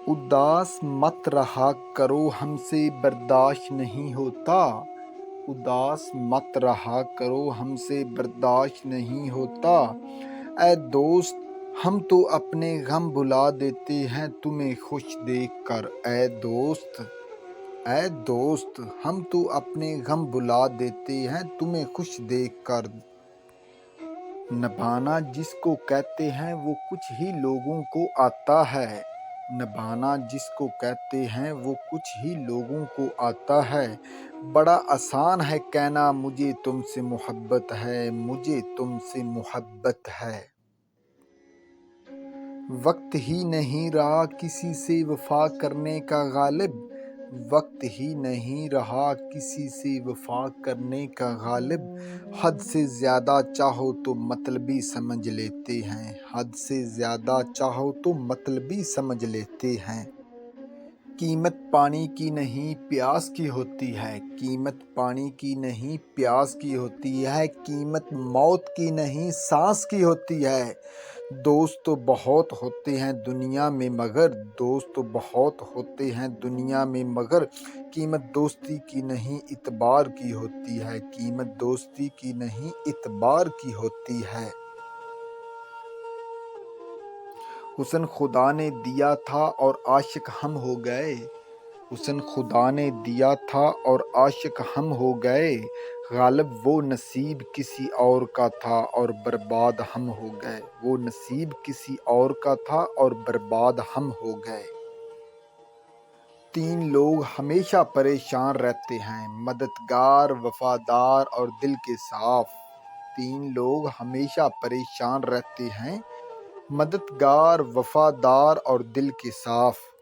اداس مت رہا کرو ہم سے برداشت نہیں ہوتا، اداس مت رہا کرو ہم سے برداشت نہیں ہوتا۔ اے دوست ہم تو اپنے غم بھلا دیتے ہیں تمہیں خوش دیکھ کر، اے دوست ہم تو اپنے غم بھلا دیتے ہیں تمہیں خوش دیکھ کر۔ نبھانا جس کو کہتے ہیں وہ کچھ ہی لوگوں کو آتا ہے، نبھانا جس کو کہتے ہیں وہ کچھ ہی لوگوں کو آتا ہے۔ بڑا آسان ہے کہنا مجھے تم سے محبت ہے، مجھے تم سے محبت ہے۔ وقت ہی نہیں رہا کسی سے وفا کرنے کا غالب، وقت ہی نہیں رہا کسی سے وفا کرنے کا غالب۔ حد سے زیادہ چاہو تو مطلبی سمجھ لیتے ہیں، حد سے زیادہ چاہو تو مطلبی سمجھ لیتے ہیں۔ قیمت پانی کی نہیں پیاس کی ہوتی ہے، قیمت پانی کی نہیں پیاس کی ہوتی ہے، قیمت موت کی نہیں سانس کی ہوتی ہے۔ دوست تو بہت ہوتے ہیں دنیا میں مگر، دوست تو بہت ہوتے ہیں دنیا میں مگر، قیمت دوستی کی نہیں اعتبار کی ہوتی ہے، قیمت دوستی کی نہیں اعتبار کی ہوتی ہے۔ حسن خدا نے دیا تھا اور عاشق ہم ہو گئے، حسن خدا نے دیا تھا اور عاشق ہم ہو گئے، غالب وہ نصیب کسی اور کا تھا اور برباد ہم ہو گئے، وہ نصیب کسی اور کا تھا اور برباد ہم ہو گئے۔ تین لوگ ہمیشہ پریشان رہتے ہیں، مددگار، وفادار اور دل کے صاف۔ تین لوگ ہمیشہ پریشان رہتے ہیں، مددگار، وفادار اور دل کے صاف۔